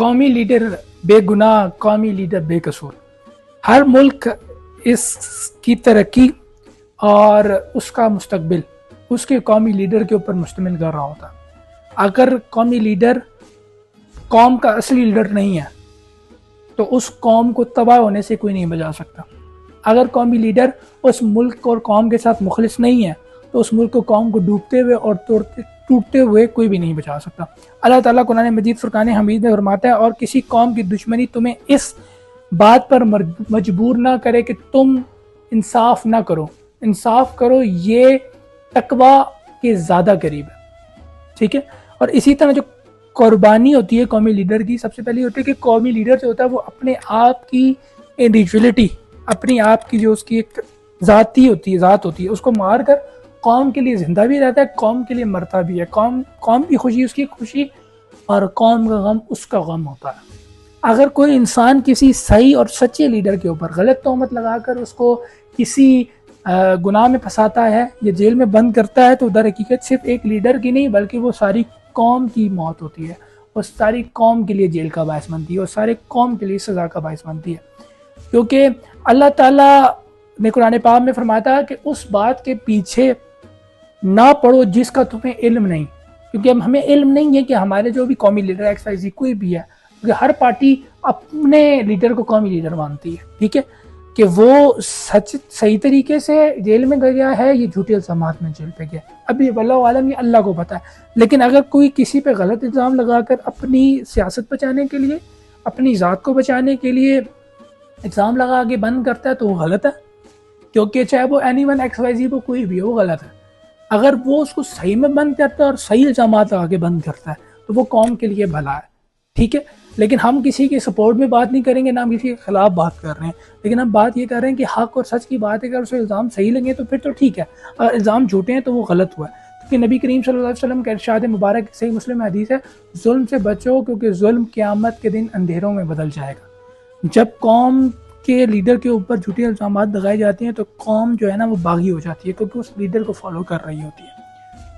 قومی لیڈر بے گناہ، قومی لیڈر بے قصور. ہر ملک اس کی ترقی اور اس کا مستقبل اس کے قومی لیڈر کے اوپر مشتمل کر رہا ہوتا. اگر قومی لیڈر قوم کا اصلی لیڈر نہیں ہے تو اس قوم کو تباہ ہونے سے کوئی نہیں بچا سکتا. اگر قومی لیڈر اس ملک اور قوم کے ساتھ مخلص نہیں ہے تو اس ملک کو قوم کو ڈوبتے ہوئے اور ٹوٹتے ہوئے کوئی بھی نہیں بچا سکتا. اللہ تعالیٰ قرآن مجید فرقان حمید میں فرماتا ہے، اور کسی قوم کی دشمنی تمہیں اس بات پر مجبور نہ کرے کہ تم انصاف نہ کرو. انصاف کرو، یہ تقویٰ کے زیادہ قریب ہے. ٹھیک ہے. اور اسی طرح جو قربانی ہوتی ہے قومی لیڈر کی، سب سے پہلی ہوتی ہے کہ قومی لیڈر جو ہوتا ہے وہ اپنے آپ کی انڈیویجولیٹی، اپنی آپ کی جو اس کی ایک ذات ہوتی ہے اس کو مار کر قوم کے لیے زندہ بھی رہتا ہے، قوم کے لیے مرتا بھی ہے. قوم کی خوشی اس کی خوشی اور قوم کا غم اس کا غم ہوتا ہے. اگر کوئی انسان کسی صحیح اور سچے لیڈر کے اوپر غلط تہمت لگا کر اس کو کسی گناہ میں پھنساتا ہے یا جیل میں بند کرتا ہے تو در حقیقت صرف ایک لیڈر کی نہیں بلکہ وہ ساری قوم کی موت ہوتی ہے. وہ ساری قوم کے لیے جیل کا باعث بنتی ہے اور سارے قوم کے لیے سزا کا باعث بنتی ہے. کیونکہ اللہ تعالیٰ نے قرآن پاک میں فرماتا ہے کہ اس بات کے پیچھے نہ پڑو جس کا تمہیں علم نہیں. کیونکہ اب ہمیں علم نہیں ہے کہ ہمارے جو بھی قومی لیڈر ایکس وائی زی کوئی بھی ہے، کیونکہ ہر پارٹی اپنے لیڈر کو قومی لیڈر مانتی ہے. ٹھیک ہے، کہ وہ صحیح طریقے سے جیل میں گیا ہے یہ جھوٹے الزامات میں جیل پہ گیا، ابھی واللہ عالم یہ اللہ کو پتہ ہے. لیکن اگر کوئی کسی پہ غلط الزام لگا کر اپنی سیاست بچانے کے لیے، اپنی ذات کو بچانے کے لیے الزام لگا کے بند کرتا ہے تو وہ غلط ہے. کیونکہ چاہے وہ any one X Y Z کو کوئی بھی ہو، وہ غلط ہے. اگر وہ اس کو صحیح میں بند کرتا ہے اور صحیح الزامات لگا کے بند کرتا ہے تو وہ قوم کے لیے بھلا ہے. ٹھیک ہے. لیکن ہم کسی کے سپورٹ میں بات نہیں کریں گے، نہ ہم کسی کے خلاف بات کر رہے ہیں، لیکن ہم بات یہ کر رہے ہیں کہ حق اور سچ کی بات ہے. اگر اسے الزام صحیح لگے تو پھر تو ٹھیک ہے، اگر الزام جھوٹے ہیں تو وہ غلط ہوا ہے. کیونکہ نبی کریم صلی اللہ علیہ وسلم کا ارشاد مبارک صحیح مسلم حدیث ہے، ظلم سے بچو کیونکہ ظلم قیامت کے دن اندھیروں میں بدل جائے گا. جب قوم کے لیڈر کے اوپر جھوٹے الزامات لگائے جاتے ہیں تو قوم جو ہے نا وہ باغی ہو جاتی ہے کیونکہ اس لیڈر کو فالو کر رہی ہوتی ہے.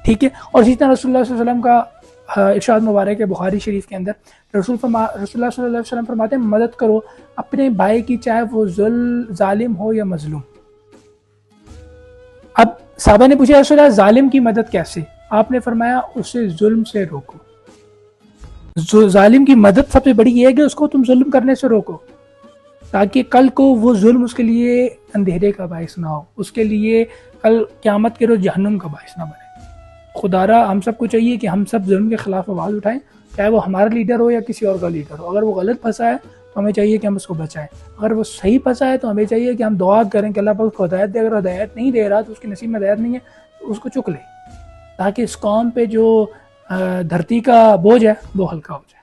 ٹھیک ہے. اور اسی طرح رسول اللہ صلی اللہ علیہ وسلم کا ارشاد مبارک ہے بخاری شریف کے اندر، رسول اللہ صلی اللہ علیہ وسلم فرماتے ہیں مدد کرو اپنے بھائی کی چاہے وہ ظالم ہو یا مظلوم. اب صحابہ نے پوچھا رسول اللہ ظالم کی مدد کیسے؟ آپ نے فرمایا اسے ظلم سے روکو. ظالم کی مدد سب سے بڑی یہ ہے کہ اس کو تم ظلم کرنے سے روکو تاکہ کل کو وہ ظلم اس کے لیے اندھیرے کا باعث نہ ہو، اس کے لیے کل قیامت کے روز جہنم کا باعث نہ بنے. خدارا ہم سب کو چاہیے کہ ہم سب ظلم کے خلاف آواز اٹھائیں، چاہے وہ ہمارا لیڈر ہو یا کسی اور کا لیڈر ہو. اگر وہ غلط پھنسا ہے تو ہمیں چاہیے کہ ہم اس کو بچائیں، اگر وہ صحیح پھنسا ہے تو ہمیں چاہیے کہ ہم دعا کریں کہ اللہ پاک اس کو ہدایت دے. اگر ہدایت نہیں دے رہا تو اس کے نصیب میں ہدایت نہیں ہے تو اس کو چک لے تاکہ اس قوم پہ جو دھرتی کا بوجھ ہے وہ ہلکا ہو جائے.